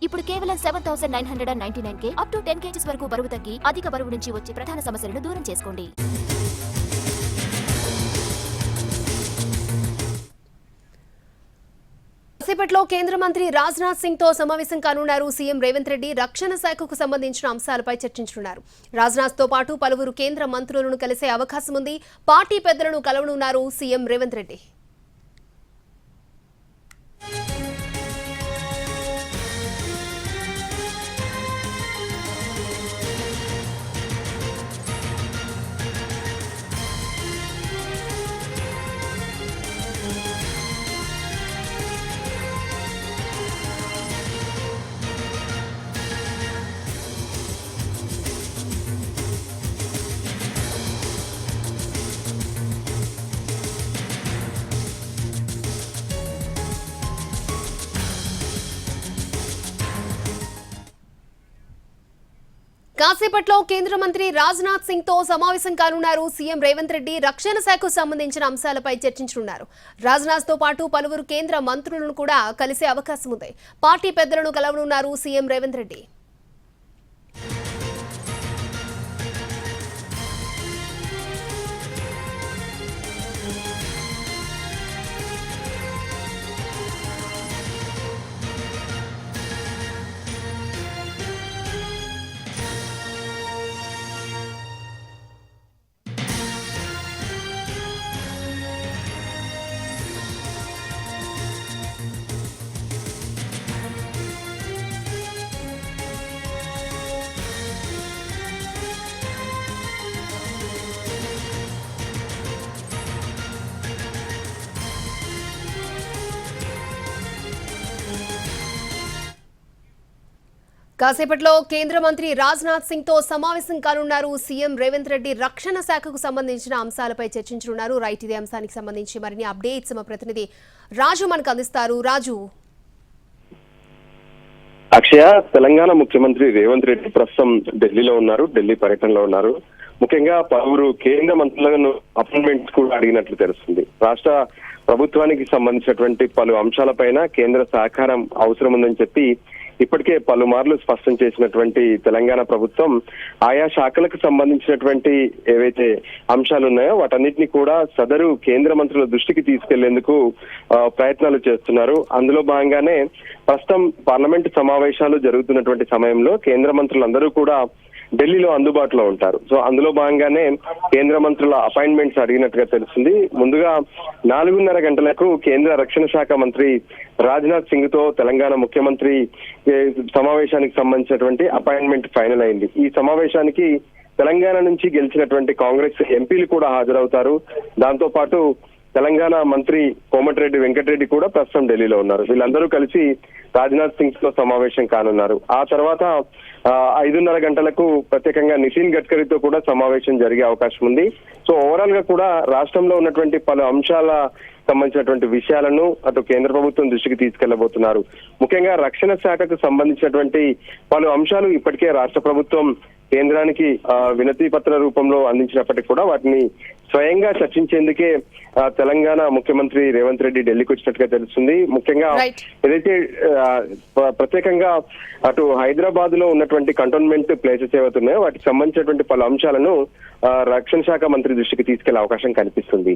ఇప్పుడు కేవలం 7,999 up to 10 kgs వరకు బరువు తగ్గి అధిక బరువు నుంచి వచ్చే ప్రధాన సమస్యలను దూరం చేసుకోండి. కాసేపట్లో కేంద్ర మంత్రి రాజ్నాథ్ సింగ్ తో సమావేశం కానున్నారు సీఎం రేవంత్ రెడ్డి. రక్షణ శాఖకు సంబంధించిన అంశాలపై చర్చించనున్నారు. రాజ్నాథ్ తో పాటు పలువురు కేంద్ర మంత్రులను కలిసే అవకాశం ఉంది. పార్టీ పెద్దలను కలవనున్నారు సీఎం రేవంత్ రెడ్డి. కాసేపట్లో కేంద్ర మంత్రి రాజ్నాథ్ సింగ్ తో సమావేశం కానున్నారు సీఎం రేవంత్ రెడ్డి. రక్షణ శాఖకు సంబంధించిన అంశాలపై చర్చించనున్నారు. రాజ్నాథ్ తో పాటు పలువురు కేంద్ర మంత్రులను కూడా కలిసే అవకాశం ఉంది. పార్టీ పెద్దలను కలవనున్నారు సీఎం రేవంత్ రెడ్డి. కాసేపట్లో కేంద్ర మంత్రి రాజ్నాథ్ సింగ్ తో సమావేశం కానున్నారు సీఎం రేవంత్ రెడ్డి. రక్షణ శాఖకు సంబంధించిన అంశాలపై చర్చించనున్నారు. రైట్, ఇదే అంశానికి సంబంధించి మరిన్ని అప్డేట్స్ మా ప్రతినిధి రాజు మనకు అందిస్తారు. రాజు. అక్షయ, తెలంగాణ ముఖ్యమంత్రి రేవంత్ రెడ్డి ప్రస్తుతం ఢిల్లీలో ఉన్నారు. ఢిల్లీ పర్యటనలో ఉన్నారు. ముఖ్యంగా పలువురు కేంద్ర మంత్రులను అపాయింట్మెంట్స్ కూడా అడిగినట్లు తెలుస్తుంది. రాష్ట్ర ప్రభుత్వానికి సంబంధించినటువంటి పలు అంశాలపైన కేంద్ర సహకారం అవసరం ఉందని చెప్పి ఇప్పటికే పలుమార్లు స్పష్టం చేసినటువంటి తెలంగాణ ప్రభుత్వం ఆయా శాఖలకు సంబంధించినటువంటి ఏవైతే అంశాలు ఉన్నాయో వాటన్నిటిని కూడా సదరు కేంద్ర మంత్రుల దృష్టికి తీసుకెళ్లేందుకు ప్రయత్నాలు చేస్తున్నారు. అందులో భాగంగానే ప్రస్తుతం పార్లమెంటు సమావేశాలు జరుగుతున్నటువంటి సమయంలో కేంద్ర మంత్రులందరూ కూడా ఢిల్లీలో అందుబాటులో ఉంటారు. సో అందులో భాగంగానే కేంద్ర మంత్రుల అపాయింట్మెంట్స్ అడిగినట్టుగా తెలుస్తుంది. ముందుగా 4:30 గంటలకు కేంద్ర రక్షణ శాఖ మంత్రి రాజ్నాథ్ సింగ్ తో తెలంగాణ ముఖ్యమంత్రి సమావేశానికి సంబంధించినటువంటి అపాయింట్మెంట్ ఫైనల్ అయింది. ఈ సమావేశానికి తెలంగాణ నుంచి గెలిచినటువంటి కాంగ్రెస్ ఎంపీలు కూడా హాజరవుతారు. దాంతో పాటు తెలంగాణ మంత్రి కోమటిరెడ్డి వెంకటరెడ్డి కూడా ప్రస్తుతం ఢిల్లీలో ఉన్నారు. వీళ్ళందరూ కలిసి రాజ్నాథ్ సింగ్ తో సమావేశం కానున్నారు. ఆ తర్వాత 5:30 గంటలకు ప్రత్యేకంగా నితిన్ గడ్కరీతో కూడా సమావేశం జరిగే అవకాశం ఉంది. సో ఓవరాల్ గా కూడా రాష్ట్రంలో ఉన్నటువంటి పలు అంశాల సంబంధించినటువంటి విషయాలను అటు కేంద్ర ప్రభుత్వం దృష్టికి తీసుకెళ్లబోతున్నారు. ముఖ్యంగా రక్షణ శాఖకు సంబంధించినటువంటి పలు అంశాలు ఇప్పటికే రాష్ట్ర ప్రభుత్వం కేంద్రానికి వినతి పత్ర రూపంలో అందించినప్పటికీ కూడా వాటిని స్వయంగా చర్చించేందుకే తెలంగాణ ముఖ్యమంత్రి రేవంత్ రెడ్డి ఢిల్లీకి వచ్చినట్టుగా తెలుస్తుంది. ముఖ్యంగా ఏదైతే ప్రత్యేకంగా అటు హైదరాబాద్ లో ఉన్నటువంటి కంటోన్మెంట్ ప్లేసెస్ ఏవైతే ఉన్నాయో వాటికి సంబంధించినటువంటి పలు అంశాలను రక్షణ శాఖ మంత్రి దృష్టికి తీసుకెళ్లే అవకాశం కనిపిస్తుంది.